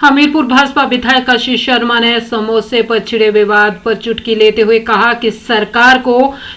हमीरपुर भाजपा विधायक आशीष शर्मा ने समोसे पर छिड़े विवाद पर चुटकी लेते हुए कहा कि सरकार को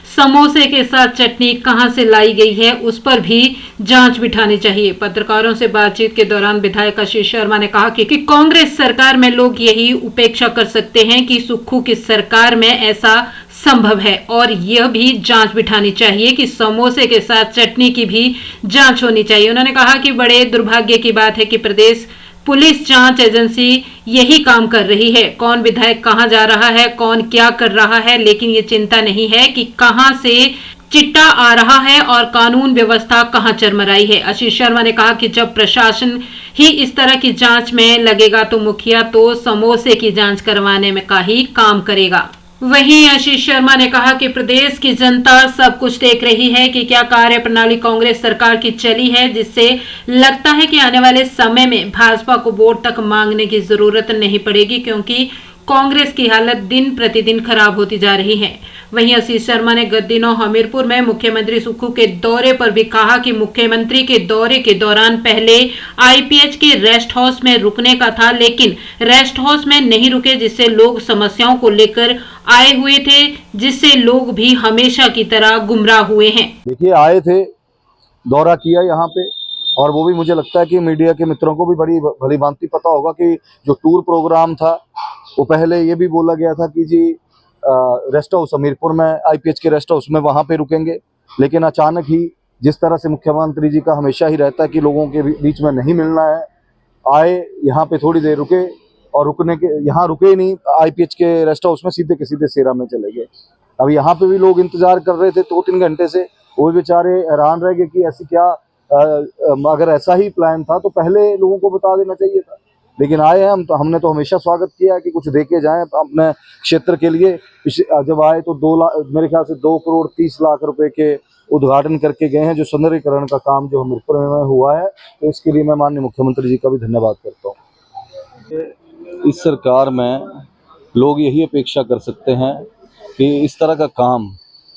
समोसे के साथ चटनी कहां से लाई गई है उस पर भी जांच बिठानी चाहिए। पत्रकारों से बातचीत के दौरान विधायक आशीष शर्मा ने कहा कि कांग्रेस सरकार में लोग यही उपेक्षा कर सकते हैं कि सुक्खू की सरकार में ऐसा संभव है और यह भी जांच बिठानी चाहिए कि समोसे के साथ चटनी की भी जांच होनी चाहिए। उन्होंने कहा कि बड़े दुर्भाग्य की बात है कि प्रदेश पुलिस जांच एजेंसी यही काम कर रही है। कौन विधायक कहां जा रहा है, कौन क्या कर रहा है, लेकिन ये चिंता नहीं है कि कहां से चिट्टा आ रहा है और कानून व्यवस्था कहां चरमराई है। आशीष शर्मा ने कहा कि जब प्रशासन ही इस तरह की जांच में लगेगा तो मुखिया तो समोसे की जांच करवाने में का ही काम करेगा। वहीं आशीष शर्मा ने कहा कि प्रदेश की जनता सब कुछ देख रही है कि क्या कार्य प्रणाली कांग्रेस सरकार की चली है, जिससे लगता है कि आने वाले समय में भाजपा को वोट तक मांगने की जरूरत नहीं पड़ेगी, क्योंकि कांग्रेस की हालत दिन प्रतिदिन खराब होती जा रही है। वहीं आशीष शर्मा ने गत दिनों हमीरपुर में मुख्यमंत्री सुक्खू के दौरे पर भी कहा कि मुख्यमंत्री के दौरे के दौरान पहले आईपीएच के रेस्ट हाउस में रुकने का था, लेकिन रेस्ट हाउस में नहीं रुके, जिससे लोग समस्याओं को लेकर आए हुए थे, जिससे लोग भी हमेशा की तरह गुमराह हुए हैं। देखिए, आए थे, दौरा किया यहाँ पे, और वो भी मुझे लगता है कि मीडिया के मित्रों को भी बड़ी भली भांति पता होगा कि जो टूर प्रोग्राम था वो पहले ये भी बोला गया था कि जी रेस्ट हाउस हमीरपुर में आईपीएच के रेस्ट हाउस में वहाँ पे रुकेंगे, लेकिन अचानक ही जिस तरह से मुख्यमंत्री जी का हमेशा ही रहता है कि लोगों के बीच में नहीं मिलना है, आए यहाँ पे थोड़ी देर रुके और रुकने के यहाँ रुके ही नहीं, आईपीएच के रेस्ट हाउस में सीधे के सीधे सेरा में चले गए। अब यहाँ पे भी लोग इंतजार कर रहे थे 2-3 घंटे से, वो बेचारे हैरान रह गए कि ऐसी क्या, अगर ऐसा ही प्लान था तो पहले लोगों को बता देना चाहिए था। लेकिन आए हैं हम तो, हमने तो हमेशा स्वागत किया है कि कुछ देके जाएं अपने क्षेत्र के लिए। जब आए तो 2 लाख, मेरे ख्याल से 2 करोड़ 30 लाख रुपए के उद्घाटन करके गए हैं, जो सौंदर्यीकरण का काम जो हमीरपुर में हुआ है, तो इसके लिए मैं माननीय मुख्यमंत्री जी का भी धन्यवाद करता हूँ। इस सरकार में लोग यही अपेक्षा कर सकते हैं कि इस तरह का काम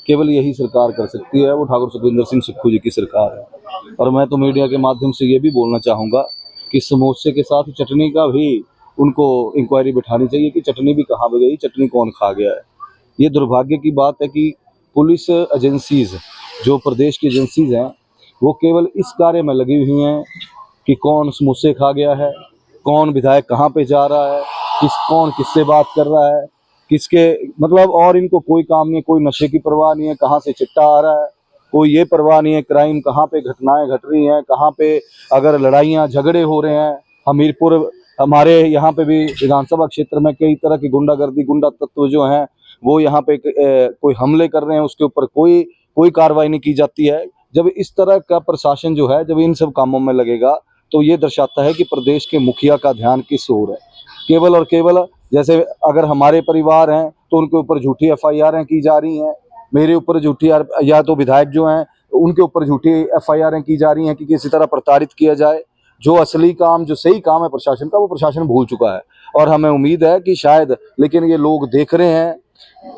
केवल यही सरकार कर सकती है, वो ठाकुर सुखविंदर सिंह सुक्खू जी की सरकार है। और मैं तो मीडिया के माध्यम से ये भी बोलना चाहूँगा कि समोसे के साथ चटनी का भी उनको इंक्वायरी बिठानी चाहिए कि चटनी भी कहाँ पे गई, चटनी कौन खा गया है। ये दुर्भाग्य की बात है कि पुलिस एजेंसीज, जो प्रदेश की एजेंसीज हैं, वो केवल इस कार्य में लगी हुई हैं कि कौन समोसे खा गया है, कौन विधायक कहाँ पे जा रहा है, कौन किससे बात कर रहा है, किसके मतलब, और इनको कोई काम नहीं है, कोई नशे की परवाह नहीं है, कहाँ से चिट्टा आ रहा है, कोई ये परवाह नहीं है, क्राइम कहाँ पे घटनाएं घट रही हैं, कहाँ पे अगर लड़ाइयाँ झगड़े हो रहे हैं। हमीरपुर हमारे यहाँ पे भी विधानसभा क्षेत्र में कई तरह की गुंडागर्दी, गुंडा तत्व जो हैं वो यहाँ पे कोई हमले कर रहे हैं, उसके ऊपर कोई कार्रवाई नहीं की जाती है। जब इस तरह का प्रशासन जो है, जब इन सब कामों में लगेगा तो ये दर्शाता है कि प्रदेश के मुखिया का ध्यान किस ओर है। केवल और केवल, जैसे अगर हमारे परिवार हैं तो उनके ऊपर झूठी एफआईआर की जा रही हैं, मेरे ऊपर झूठी, या तो विधायक जो हैं उनके ऊपर झूठी एफआईआर की जा रही हैं कि किसी तरह प्रताड़ित किया जाए। जो असली काम, जो सही काम है प्रशासन का, वो प्रशासन भूल चुका है। और हमें उम्मीद है कि शायद, लेकिन ये लोग देख रहे हैं,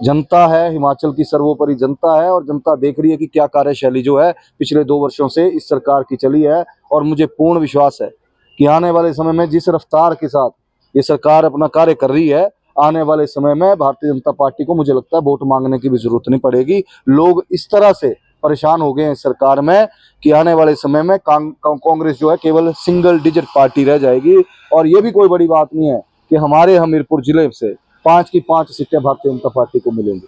जनता है, हिमाचल की सर्वोपरि जनता है, और जनता देख रही है कि क्या कार्यशैली जो है पिछले 2 वर्षों से इस सरकार की चली है। और मुझे पूर्ण विश्वास है कि आने वाले समय में जिस रफ्तार के साथ ये सरकार अपना कार्य कर रही है, आने वाले समय में भारतीय जनता पार्टी को, मुझे लगता है, वोट मांगने की भी जरूरत नहीं पड़ेगी। लोग इस तरह से परेशान हो गए हैं इस सरकार में कि आने वाले समय में कांग्रेस जो है केवल सिंगल डिजिट पार्टी रह जाएगी। और ये भी कोई बड़ी बात नहीं है कि हमारे हमीरपुर जिले से 5 की 5 सीटें भारतीय जनता पार्टी को मिलेंगी।